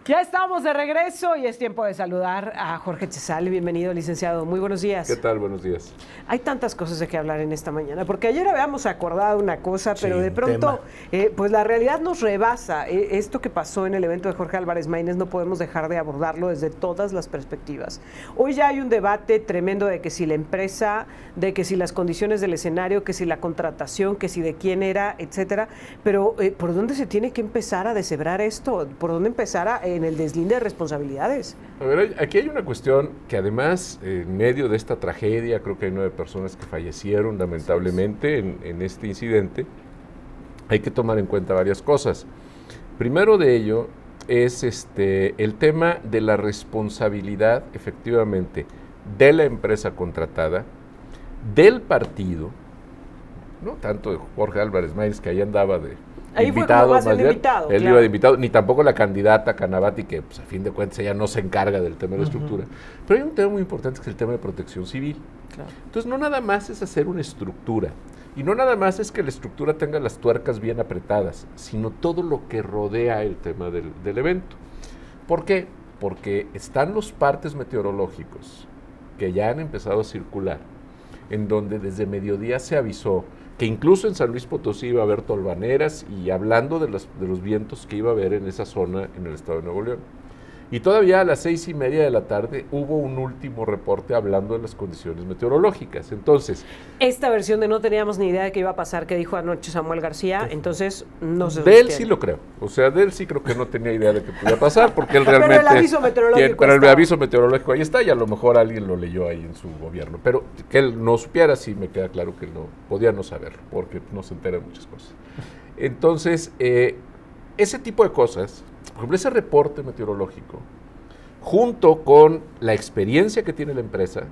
Ya estamos de regreso y es tiempo de saludar a Jorge Chezal. Bienvenido, licenciado. Muy buenos días. ¿Qué tal? Buenos días. Hay tantas cosas de que hablar en esta mañana, porque ayer habíamos acordado una cosa, pero de pronto, pues la realidad nos rebasa. Esto que pasó en el evento de Jorge Álvarez Maínez no podemos dejar de abordarlo desde todas las perspectivas. Hoy ya hay un debate tremendo de que si la empresa, de que si las condiciones del escenario, que si la contratación, que si de quién era, etcétera. Pero ¿por dónde se tiene que empezar a deshebrar esto? ¿Por dónde empezar en el deslinde de responsabilidades? A ver, aquí hay una cuestión que además, en medio de esta tragedia, creo que hay 9 personas que fallecieron lamentablemente en este incidente, hay que tomar en cuenta varias cosas. Primero de ello es el tema de la responsabilidad, efectivamente, de la empresa contratada, del partido, no tanto de Jorge Álvarez Maínez, que ahí andaba de invitado, más bien, invitado, él claro. iba de invitado, ni tampoco la candidata Canavati, que pues, a fin de cuentas ella no se encarga del tema de la estructura. Pero hay un tema muy importante que es el tema de protección civil. Claro. Entonces no nada más es hacer una estructura, y no nada más es que la estructura tenga las tuercas bien apretadas, sino todo lo que rodea el tema del evento. ¿Por qué? Porque están los partes meteorológicos que ya han empezado a circular, en donde desde mediodía se avisó que incluso en San Luis Potosí iba a haber tolvaneras, y hablando de los vientos que iba a haber en esa zona en el estado de Nuevo León. Y todavía a las 6:30 de la tarde hubo un último reporte hablando de las condiciones meteorológicas. Entonces, esta versión de no teníamos ni idea de qué iba a pasar, que dijo anoche Samuel García, entonces no se de él sí lo creo. O sea, de él sí creo que no tenía idea de qué podía pasar, porque él realmente... Pero el aviso meteorológico pero el aviso meteorológico ahí está, y a lo mejor alguien lo leyó ahí en su gobierno. Pero que él no supiera, sí me queda claro que no podía no saberlo, porque no se entera de muchas cosas. Entonces, ese tipo de cosas, por ejemplo, ese reporte meteorológico, junto con la experiencia que tiene la empresa,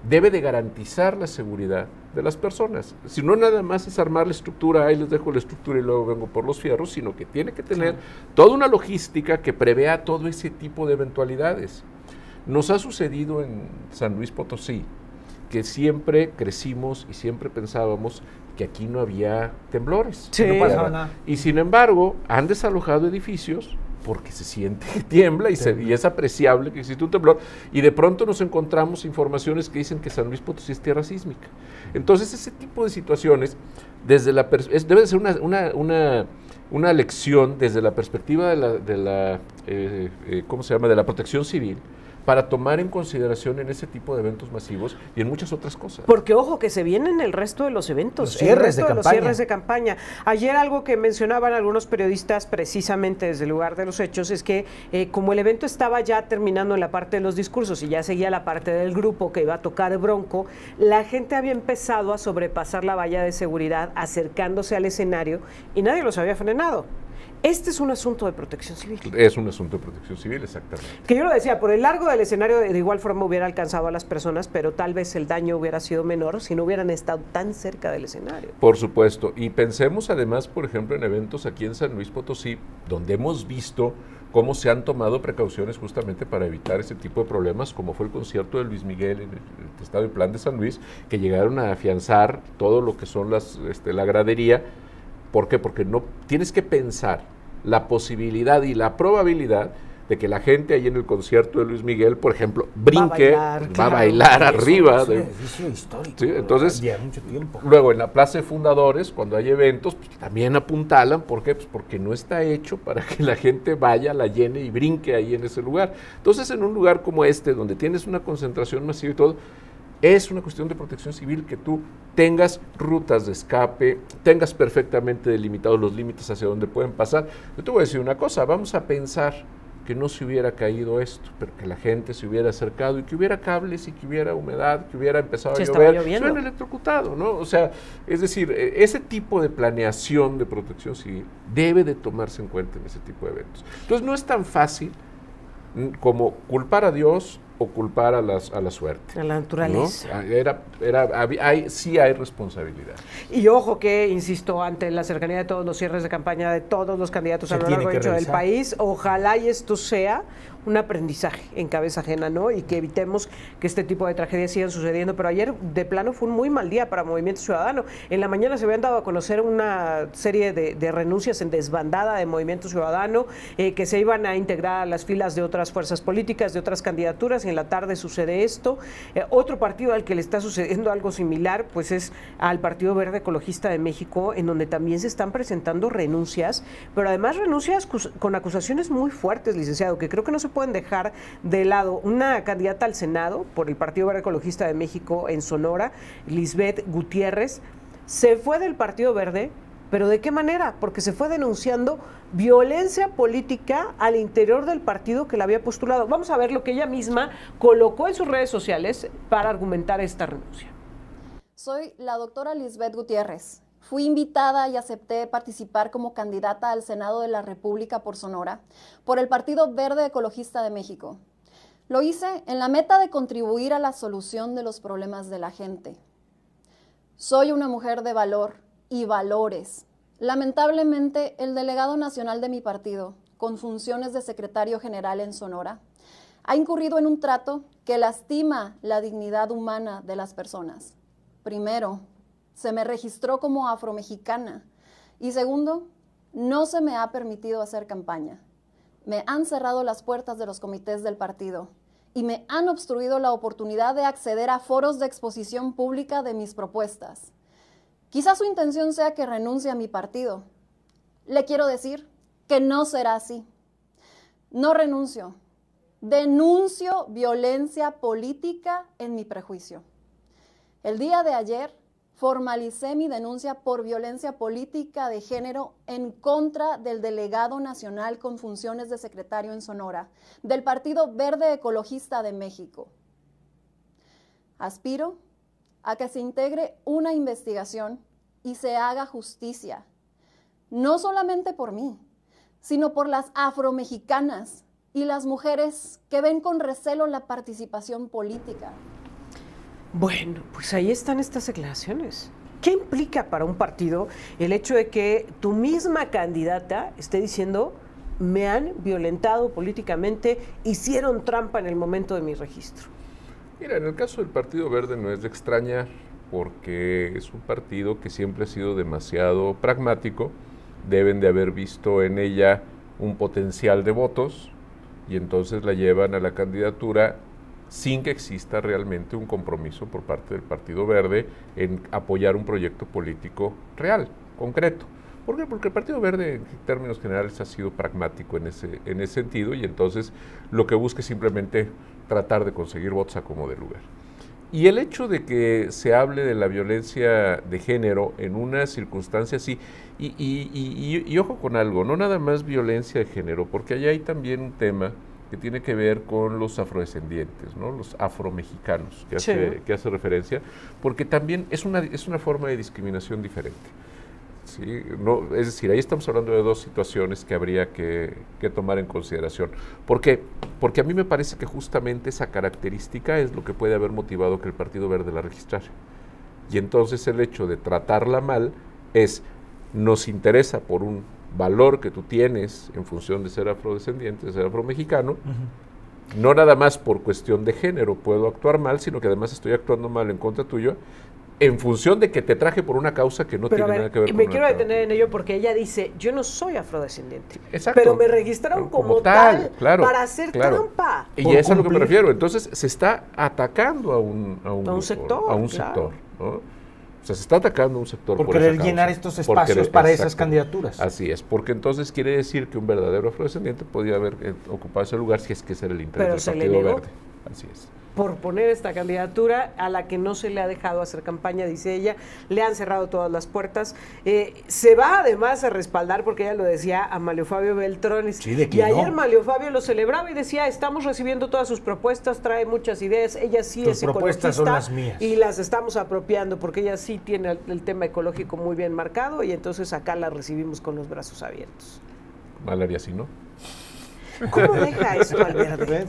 debe de garantizar la seguridad de las personas. Si no, nada más es armar la estructura, ahí les dejo la estructura y luego vengo por los fierros, sino que tiene que tener toda una logística que prevea todo ese tipo de eventualidades. Nos ha sucedido en San Luis Potosí que siempre crecimos y siempre pensábamos que aquí no había temblores. Sí. No pasaba nada. Y sin embargo, han desalojado edificios porque se siente que tiembla y es apreciable que existe un temblor, y de pronto nos encontramos informaciones que dicen que San Luis Potosí es tierra sísmica. Entonces, ese tipo de situaciones desde debe ser una lección desde la perspectiva de la ¿cómo se llama?, de la protección civil, para tomar en consideración en ese tipo de eventos masivos y en muchas otras cosas. Porque ojo, que se vienen el resto de los eventos, los cierres de campaña. Ayer algo que mencionaban algunos periodistas precisamente desde el lugar de los hechos es que como el evento estaba ya terminando en la parte de los discursos y ya seguía la parte del grupo que iba a tocar Bronco, la gente había empezado a sobrepasar la valla de seguridad acercándose al escenario y nadie los había frenado. Este es un asunto de protección civil. Es un asunto de protección civil, exactamente. Que yo lo decía, por el largo del escenario de igual forma hubiera alcanzado a las personas, pero tal vez el daño hubiera sido menor si no hubieran estado tan cerca del escenario. Por supuesto, y pensemos además, por ejemplo, en eventos aquí en San Luis Potosí, donde hemos visto cómo se han tomado precauciones justamente para evitar ese tipo de problemas, como fue el concierto de Luis Miguel en el Estadio Plan de San Luis, que llegaron a afianzar todo lo que son la gradería. ¿Por qué? Porque no tienes que pensar la posibilidad y la probabilidad de que la gente ahí en el concierto de Luis Miguel, por ejemplo, brinque, va a bailar arriba. Es un edificio histórico. ¿Sí? Entonces, lleva mucho tiempo. Luego en la Plaza de Fundadores, cuando hay eventos, pues, también apuntalan. ¿Por qué? Pues porque no está hecho para que la gente vaya, la llene y brinque ahí en ese lugar. Entonces, en un lugar como este, donde tienes una concentración masiva y todo, es una cuestión de protección civil que tú tengas rutas de escape, tengas perfectamente delimitados los límites hacia donde pueden pasar. Yo te voy a decir una cosa, vamos a pensar que no se hubiera caído esto, pero que la gente se hubiera acercado y que hubiera cables y que hubiera humedad, que hubiera empezado a llover, se hubieran electrocutado, ¿no? O sea, es decir, ese tipo de planeación de protección civil debe de tomarse en cuenta en ese tipo de eventos. Entonces no es tan fácil como culpar a Dios o culpar a la suerte. A la naturaleza. ¿No? Sí hay responsabilidad. Y ojo que, insisto, ante la cercanía de todos los cierres de campaña de todos los candidatos a lo largo y ancho del país, ojalá y esto sea un aprendizaje en cabeza ajena, ¿no? Y que evitemos que este tipo de tragedias sigan sucediendo. Pero ayer, de plano, fue un muy mal día para Movimiento Ciudadano. En la mañana se habían dado a conocer una serie de renuncias en desbandada de Movimiento Ciudadano, que se iban a integrar a las filas de otras fuerzas políticas, de otras candidaturas, y en la tarde sucede esto. Otro partido al que le está sucediendo algo similar, pues es al Partido Verde Ecologista de México, en donde también se están presentando renuncias, pero además renuncias con acusaciones muy fuertes, licenciado, que creo que no se pueden dejar de lado. Una candidata al Senado por el Partido Verde Ecologista de México en Sonora, Lisbeth Gutiérrez, se fue del Partido Verde, pero ¿de qué manera? Porque se fue denunciando violencia política al interior del partido que la había postulado. Vamos a ver lo que ella misma colocó en sus redes sociales para argumentar esta renuncia. Soy la doctora Lisbeth Gutiérrez. Fui invitada y acepté participar como candidata al Senado de la República por Sonora, por el Partido Verde Ecologista de México. Lo hice en la meta de contribuir a la solución de los problemas de la gente. Soy una mujer de valor y valores. Lamentablemente, el delegado nacional de mi partido, con funciones de secretario general en Sonora, ha incurrido en un trato que lastima la dignidad humana de las personas. Primero, se me registró como afromexicana y segundo, no se me ha permitido hacer campaña. Me han cerrado las puertas de los comités del partido y me han obstruido la oportunidad de acceder a foros de exposición pública de mis propuestas. Quizás su intención sea que renuncie a mi partido. Le quiero decir que no será así. No renuncio. Denuncio violencia política en mi prejuicio. El día de ayer formalicé mi denuncia por violencia política de género en contra del delegado nacional con funciones de secretario en Sonora, del Partido Verde Ecologista de México. Aspiro a que se integre una investigación y se haga justicia, no solamente por mí, sino por las afromexicanas y las mujeres que ven con recelo la participación política. Bueno, pues ahí están estas declaraciones. ¿Qué implica para un partido el hecho de que tu misma candidata esté diciendo me han violentado políticamente, hicieron trampa en el momento de mi registro? Mira, en el caso del Partido Verde no es de extrañar, porque es un partido que siempre ha sido demasiado pragmático, deben de haber visto en ella un potencial de votos y entonces la llevan a la candidatura sin que exista realmente un compromiso por parte del Partido Verde en apoyar un proyecto político real, concreto. ¿Por qué? Porque el Partido Verde, en términos generales, ha sido pragmático en ese sentido y entonces lo que busca es simplemente tratar de conseguir votos a como de lugar. Y el hecho de que se hable de la violencia de género en una circunstancia así, y ojo con algo, no nada más violencia de género, porque allá hay también un tema que tiene que ver con los afrodescendientes, ¿no? Los afromexicanos, que hace referencia, porque también es una forma de discriminación diferente. ¿Sí? No, es decir, ahí estamos hablando de dos situaciones que habría que tomar en consideración. ¿Por qué? Porque a mí me parece que justamente esa característica es lo que puede haber motivado que el Partido Verde la registrara. Y entonces el hecho de tratarla mal nos interesa por un valor que tú tienes en función de ser afrodescendiente, de ser afromexicano, no nada más por cuestión de género puedo actuar mal, sino que además estoy actuando mal en contra tuyo, en función de que te traje por una causa que no tiene nada que ver con me quiero detener en ello porque ella dice, yo no soy afrodescendente, exacto, pero me registraron como tal claro, para hacer trampa. Y es a lo que me refiero. Entonces se está atacando a un sector, ¿no? O sea, se está atacando a un sector por querer llenar estos espacios para esas candidaturas. Así es, porque entonces quiere decir que un verdadero afrodescendiente podía haber ocupado ese lugar si es que ese era el interés del Partido Verde. Así es. Por poner esta candidatura a la que no se le ha dejado hacer campaña, dice ella, le han cerrado todas las puertas. Se va además a respaldar, porque ella lo decía, a Manlio Fabio Beltrones. Sí, ¿de y ayer no? Manlio Fabio lo celebraba y decía, estamos recibiendo todas sus propuestas, trae muchas ideas, ella sí es ecologista son las mías. Y las estamos apropiando, porque ella sí tiene el tema ecológico muy bien marcado y entonces acá la recibimos con los brazos abiertos. Mal haría si no. ¿Cómo deja esto al Verde?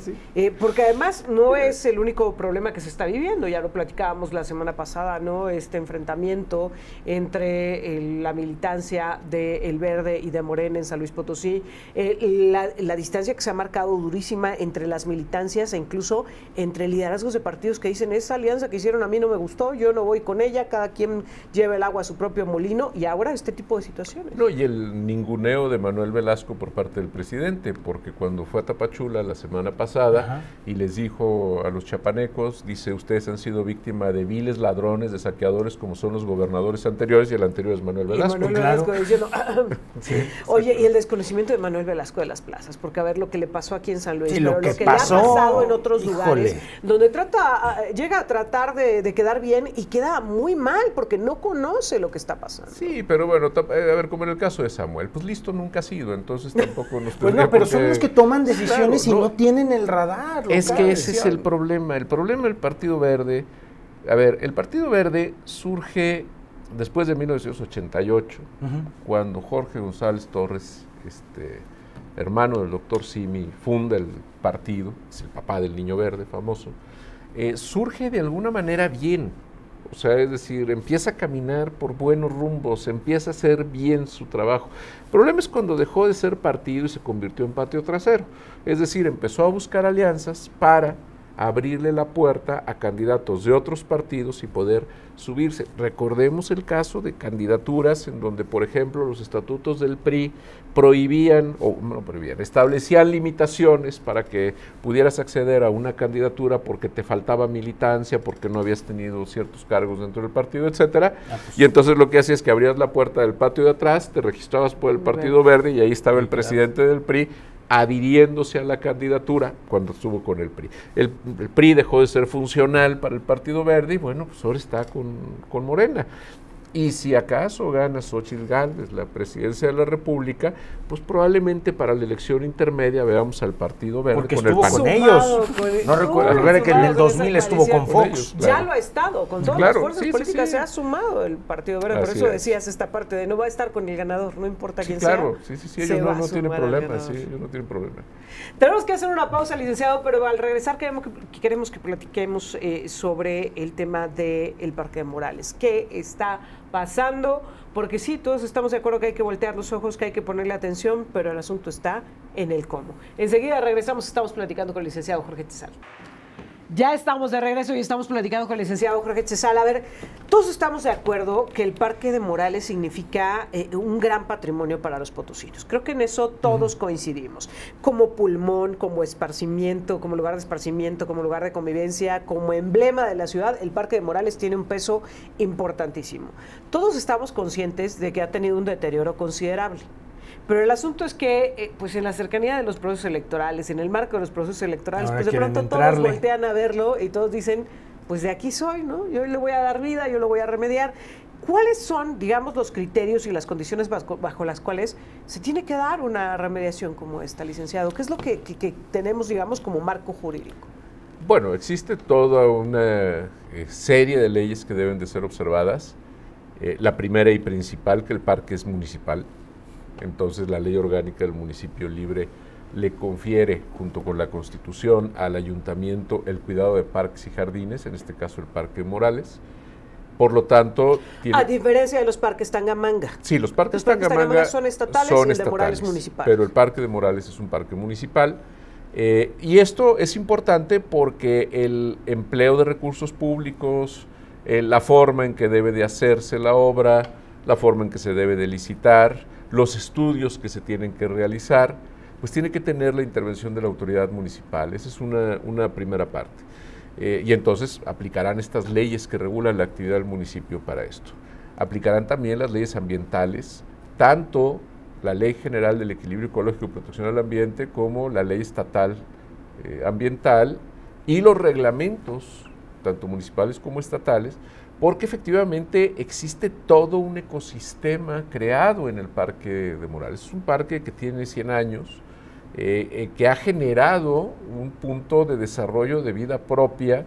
Porque además no es el único problema que se está viviendo, ya lo platicábamos la semana pasada, ¿no? Este enfrentamiento entre la militancia del Verde y de Morena en San Luis Potosí, la distancia que se ha marcado durísima entre las militancias e incluso entre liderazgos de partidos que dicen, esa alianza que hicieron a mí no me gustó, yo no voy con ella, cada quien lleva el agua a su propio molino, y ahora este tipo de situaciones. No, y el ninguneo de Manuel Velasco por parte del presidente, porque cuando fue a Tapachula la semana pasada y les dijo a los chapanecos, dice, ustedes han sido víctima de viles ladrones, de saqueadores como son los gobernadores anteriores, y el anterior es Manuel Velasco. Y Manuel Velasco diciendo, oye, y el desconocimiento de Manuel Velasco de las plazas, porque a ver lo que le pasó aquí en San Luis, pero lo que le ha pasado en otros lugares, donde llega a tratar de quedar bien y queda muy mal, porque no conoce lo que está pasando. Sí, pero bueno, a ver, como en el caso de Samuel, pues listo nunca ha sido, entonces tampoco nos pues no, pero son los que toman decisiones y no tienen el radar. Es que ese es el problema del Partido Verde. A ver, el Partido Verde surge después de 1988, cuando Jorge González Torres, hermano del doctor Simi, funda el partido, es el papá del Niño Verde famoso, surge de alguna manera bien. O sea, es decir, empieza a caminar por buenos rumbos, empieza a hacer bien su trabajo. El problema es cuando dejó de ser partido y se convirtió en patio trasero. Es decir, empezó a buscar alianzas para abrirle la puerta a candidatos de otros partidos y poder subirse. Recordemos el caso de candidaturas en donde, por ejemplo, los estatutos del PRI establecían limitaciones para que pudieras acceder a una candidatura porque te faltaba militancia, porque no habías tenido ciertos cargos dentro del partido, etcétera. Y entonces lo que hacías es que abrías la puerta del patio de atrás, te registrabas por el Partido Verde y ahí estaba el presidente del PRI adhiriéndose a la candidatura cuando estuvo con el PRI. El PRI dejó de ser funcional para el Partido Verde y bueno, pues ahora está con Morena. Y si acaso gana Xóchitl Gálvez la presidencia de la República, pues probablemente para la elección intermedia veamos al Partido Verde porque con estuvo el PAN. con ellos. No recuerdo que en el 2000 estuvo con Fox. Ellos, claro. Ya lo ha estado, con todas las fuerzas políticas se ha sumado el Partido Verde. Por eso decías esta parte de no va a estar con el ganador, no importa quién sea. Claro, sí, ellos no tienen problema, ellos no tienen problema. Tenemos que hacer una pausa, licenciado, pero al regresar queremos que platiquemos sobre el tema del Parque de Morales. ¿Qué está pasando? Porque sí, todos estamos de acuerdo que hay que voltear los ojos, que hay que ponerle atención, pero el asunto está en el cómo. Enseguida regresamos, estamos platicando con el licenciado Jorge Chezal. Ya estamos de regreso y estamos platicando con el licenciado Jorge Chezal. A ver, todos estamos de acuerdo que el Parque de Morales significa un gran patrimonio para los potosinos. Creo que en eso todos coincidimos. Como pulmón, como esparcimiento, como lugar de esparcimiento, como lugar de convivencia, como emblema de la ciudad, el Parque de Morales tiene un peso importantísimo. Todos estamos conscientes de que ha tenido un deterioro considerable. Pero el asunto es que, pues en la cercanía de los procesos electorales, en el marco de los procesos electorales, pues de pronto todos voltean a verlo y todos dicen, pues de aquí soy, ¿no? Yo le voy a dar vida, yo lo voy a remediar. ¿Cuáles son, digamos, los criterios y las condiciones bajo las cuales se tiene que dar una remediación como esta, licenciado? ¿Qué es lo que tenemos, digamos, como marco jurídico? Bueno, existe toda una serie de leyes que deben de ser observadas. La primera y principal, que el parque es municipal. Entonces la ley orgánica del municipio libre le confiere, junto con la Constitución, al ayuntamiento el cuidado de parques y jardines, en este caso el Parque Morales. Por lo tanto... A diferencia de los parques Tangamanga. Sí, los parques Tangamanga son estatales y el de Morales municipal. Pero el Parque de Morales es un parque municipal. Y esto es importante porque el empleo de recursos públicos, la forma en que debe de hacerse la obra, la forma en que se debe de licitar, los estudios que se tienen que realizar, pues tiene que tener la intervención de la autoridad municipal. Esa es una primera parte. Y entonces aplicarán estas leyes que regulan la actividad del municipio para esto. Aplicarán también las leyes ambientales, tanto la Ley General del Equilibrio Ecológico y Protección al Ambiente como la Ley Estatal Ambiental y los reglamentos, tanto municipales como estatales, porque efectivamente existe todo un ecosistema creado en el Parque de Morales. Es un parque que tiene 100 años, que ha generado un punto de desarrollo de vida propia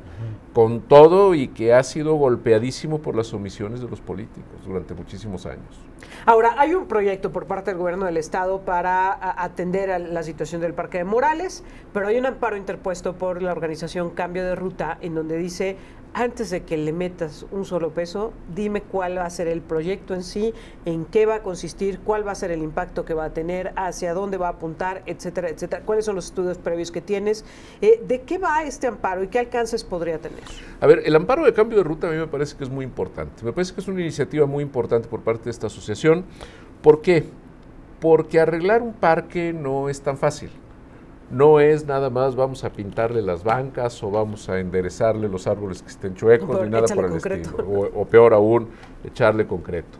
con todo y que ha sido golpeadísimo por las omisiones de los políticos durante muchísimos años. Ahora, hay un proyecto por parte del gobierno del estado para atender a la situación del Parque de Morales, pero hay un amparo interpuesto por la organización Cambio de Ruta en donde dice, antes de que le metas un solo peso, dime cuál va a ser el proyecto en sí, en qué va a consistir, cuál va a ser el impacto que va a tener, hacia dónde va a apuntar, etcétera, etcétera. ¿Cuáles son los estudios previos que tienes? ¿De qué va este amparo y qué alcances podría tener? A ver, el amparo de Cambio de Ruta a mí me parece que es muy importante. Me parece que es una iniciativa muy importante por parte de esta asociación. ¿Por qué? Porque arreglar un parque no es tan fácil. No es nada más vamos a pintarle las bancas o vamos a enderezarle los árboles que estén chuecos, ni nada por el estilo. O peor aún, echarle concreto.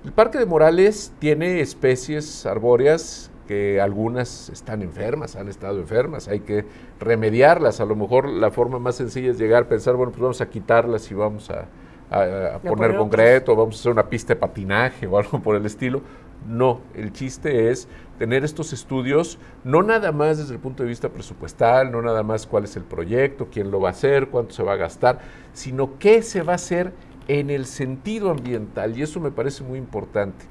El Parque de Morales tiene especies arbóreas que algunas están enfermas, han estado enfermas, hay que remediarlas. A lo mejor la forma más sencilla es llegar a pensar, bueno, pues vamos a quitarlas y vamos a poner concreto, vamos a hacer una pista de patinaje o algo por el estilo. No, el chiste es tener estos estudios, no nada más desde el punto de vista presupuestal, no nada más cuál es el proyecto, quién lo va a hacer, cuánto se va a gastar, sino qué se va a hacer en el sentido ambiental, y eso me parece muy importante.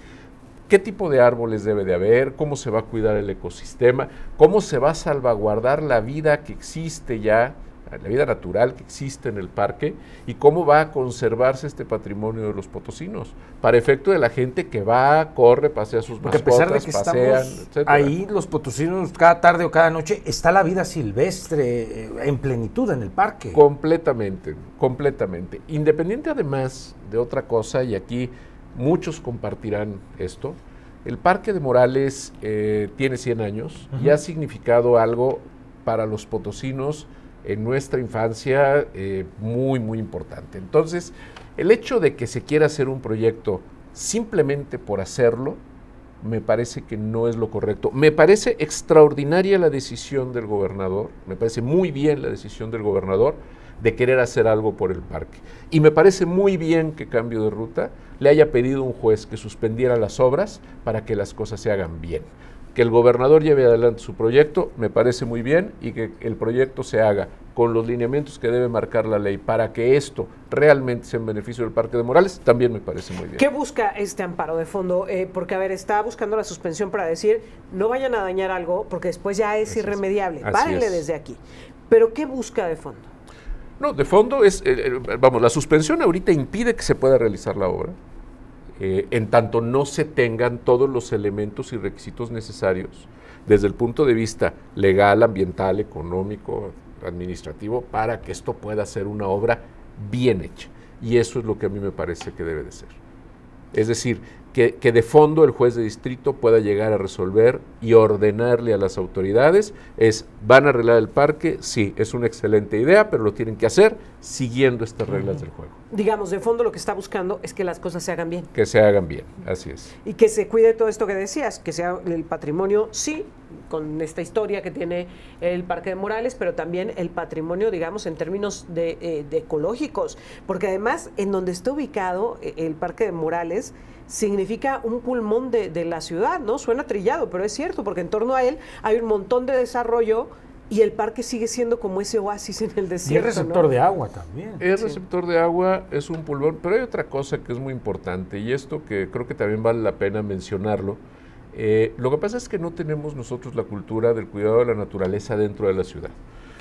¿Qué tipo de árboles debe de haber? ¿Cómo se va a cuidar el ecosistema? ¿Cómo se va a salvaguardar la vida que existe ya, la vida natural que existe en el parque? ¿Y cómo va a conservarse este patrimonio de los potosinos? Para efecto de la gente que va, corre, pasea sus mascotas, a pesar de que pasean, etcétera. Ahí los potosinos, cada tarde o cada noche, está la vida silvestre en plenitud en el parque. Completamente, completamente. Independiente además de otra cosa, y aquí muchos compartirán esto, el Parque de Morales tiene 100 años y ha significado algo para los potosinos en nuestra infancia muy, muy importante. Entonces, el hecho de que se quiera hacer un proyecto simplemente por hacerlo, me parece que no es lo correcto. Me parece extraordinaria la decisión del gobernador, me parece muy bien la decisión del gobernador de querer hacer algo por el parque. Y me parece muy bien que Cambio de Ruta le haya pedido a un juez que suspendiera las obras para que las cosas se hagan bien. Que el gobernador lleve adelante su proyecto, me parece muy bien, y que el proyecto se haga con los lineamientos que debe marcar la ley para que esto realmente sea en beneficio del Parque de Morales, también me parece muy bien. ¿Qué busca este amparo de fondo? Porque, a ver, está buscando la suspensión para decir, no vayan a dañar algo, porque después ya es irremediable. Párenle desde aquí. Pero, ¿qué busca de fondo? No, de fondo es, vamos, la suspensión ahorita impide que se pueda realizar la obra, en tanto no se tengan todos los elementos y requisitos necesarios desde el punto de vista legal, ambiental, económico, administrativo, para que esto pueda ser una obra bien hecha. Y eso es lo que a mí me parece que debe de ser. Es decir, que de fondo el juez de distrito pueda llegar a resolver y ordenarle a las autoridades, ¿van a arreglar el parque? Sí, es una excelente idea, pero lo tienen que hacer siguiendo estas reglas del juego. Digamos, de fondo lo que está buscando es que las cosas se hagan bien. Que se hagan bien, así es. Y que se cuide todo esto que decías, que sea el patrimonio, sí, con esta historia que tiene el Parque de Morales, pero también el patrimonio, digamos, en términos de ecológicos, porque además en donde está ubicado el Parque de Morales significa un pulmón de la ciudad, ¿no? Suena trillado, pero es cierto, porque en torno a él hay un montón de desarrollo y el parque sigue siendo como ese oasis en el desierto. Y es receptor, ¿no?, de agua también. Es receptor de agua, es un pulmón, pero hay otra cosa que es muy importante, y esto que creo que también vale la pena mencionarlo. Lo que pasa es que no tenemos nosotros la cultura del cuidado de la naturaleza dentro de la ciudad.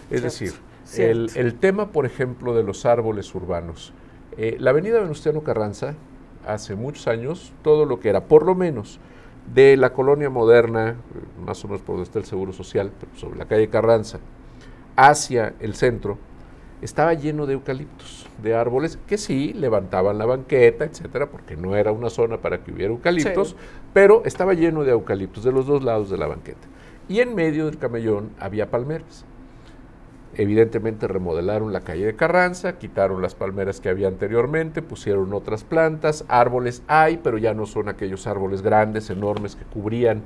Es decir, el tema, por ejemplo, de los árboles urbanos. La avenida Venustiano Carranza, hace muchos años, todo lo que era, por lo menos, de la colonia moderna, más o menos por donde está el Seguro Social, pero sobre la calle Carranza, hacia el centro, estaba lleno de eucaliptos, de árboles que sí levantaban la banqueta, etcétera, porque no era una zona para que hubiera eucaliptos, pero estaba lleno de eucaliptos de los dos lados de la banqueta. Y en medio del camellón había palmeras. Evidentemente remodelaron la calle de Carranza, quitaron las palmeras que había anteriormente, pusieron otras plantas, árboles hay, pero ya no son aquellos árboles grandes, enormes, que cubrían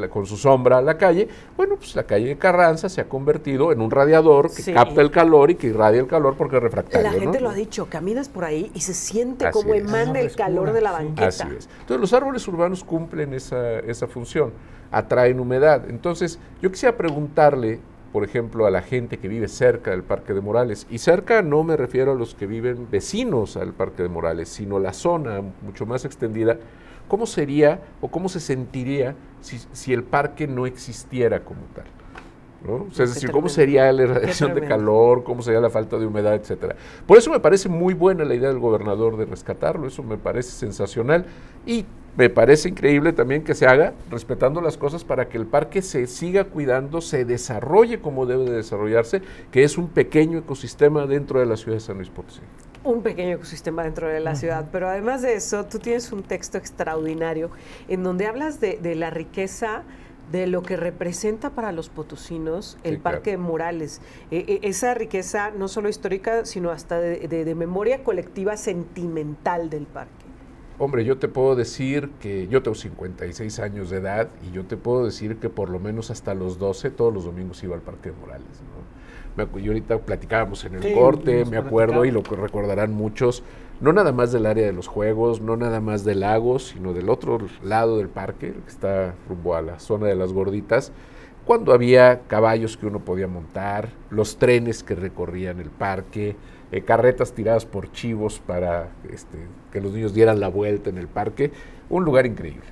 con su sombra a la calle. Bueno, pues la calle de Carranza se ha convertido en un radiador que capta el calor y que irradia el calor porque es refractario. La gente lo ha dicho, caminas por ahí y se siente como emana el calor de la banqueta. Así es. Entonces los árboles urbanos cumplen esa función, atraen humedad. Entonces yo quisiera preguntarle, por ejemplo, a la gente que vive cerca del Parque de Morales, y cerca no me refiero a los que viven vecinos al Parque de Morales, sino la zona mucho más extendida, ¿cómo sería o cómo se sentiría si el parque no existiera como tal? ¿No? O sea, es decir, ¿cómo sería la irradiación de calor? ¿Cómo sería la falta de humedad, etcétera? Por eso me parece muy buena la idea del gobernador de rescatarlo, eso me parece sensacional, y me parece increíble también que se haga respetando las cosas para que el parque se siga cuidando, se desarrolle como debe de desarrollarse, que es un pequeño ecosistema dentro de la ciudad de San Luis Potosí. Un pequeño ecosistema dentro de la ciudad, pero además de eso, tú tienes un texto extraordinario en donde hablas de la riqueza de lo que representa para los potosinos el Parque de Morales. Esa riqueza no solo histórica, sino hasta de memoria colectiva sentimental del parque. Hombre, yo te puedo decir que yo tengo 56 años de edad y yo te puedo decir que por lo menos hasta los 12 todos los domingos iba al Parque de Morales, ¿no? Y ahorita platicábamos en el corte, me acuerdo, y lo que recordarán muchos, no nada más del área de los juegos, no nada más de Lagos, sino del otro lado del parque, que está rumbo a la zona de las Gorditas, cuando había caballos que uno podía montar, los trenes que recorrían el parque, carretas tiradas por chivos para que los niños dieran la vuelta en el parque, un lugar increíble.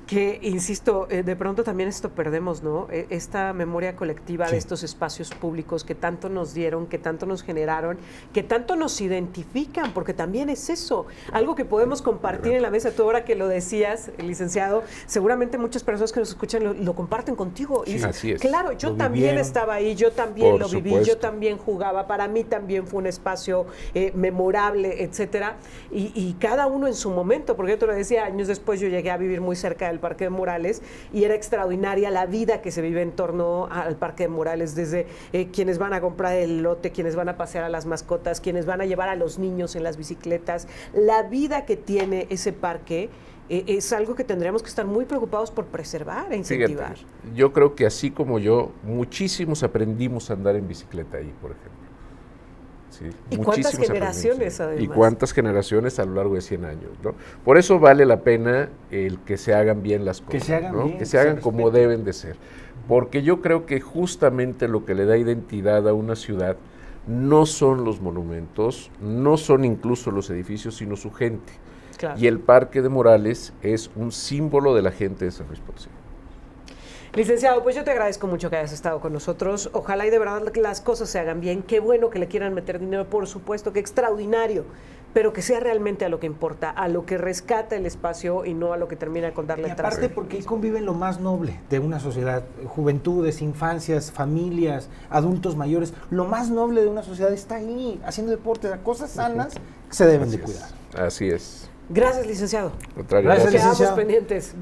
Que, insisto, de pronto también esto perdemos, ¿no? Esta memoria colectiva de estos espacios públicos que tanto nos dieron, que tanto nos generaron, que tanto nos identifican, porque también es eso, algo que podemos compartir en la mesa. Tú ahora que lo decías, licenciado, seguramente muchas personas que nos escuchan lo comparten contigo. Y dices, así es. Claro, yo también estaba ahí, yo también lo viví, yo también jugaba, para mí también fue un espacio memorable, etcétera, y cada uno en su momento, porque yo te lo decía, años después yo llegué a vivir muy cerca del Parque de Morales y era extraordinaria la vida que se vive en torno al Parque de Morales, desde quienes van a comprar el lote, quienes van a pasear a las mascotas, quienes van a llevar a los niños en las bicicletas. La vida que tiene ese parque es algo que tendríamos que estar muy preocupados por preservar e incentivar. Fíjate, yo creo que así como yo, muchísimos aprendimos a andar en bicicleta ahí, por ejemplo. Sí, ¿Y cuántas generaciones además? Y cuántas generaciones a lo largo de 100 años, ¿no? Por eso vale la pena el que se hagan bien las cosas, que se hagan, ¿no? bien, que se hagan como deben de ser. Porque yo creo que justamente lo que le da identidad a una ciudad no son los monumentos, no son incluso los edificios, sino su gente. Claro. Y el Parque de Morales es un símbolo de la gente de San Luis Potosí. Licenciado, pues yo te agradezco mucho que hayas estado con nosotros. Ojalá y de verdad las cosas se hagan bien. Qué bueno que le quieran meter dinero, por supuesto, qué extraordinario, pero que sea realmente a lo que importa, a lo que rescata el espacio y no a lo que termina con darle traste. Aparte porque ahí conviven lo más noble de una sociedad, juventudes, infancias, familias, adultos mayores. Lo más noble de una sociedad está ahí, haciendo deporte, cosas sanas que se deben de cuidar. Así es. Gracias, licenciado. Gracias, licenciado. Quedamos pendientes.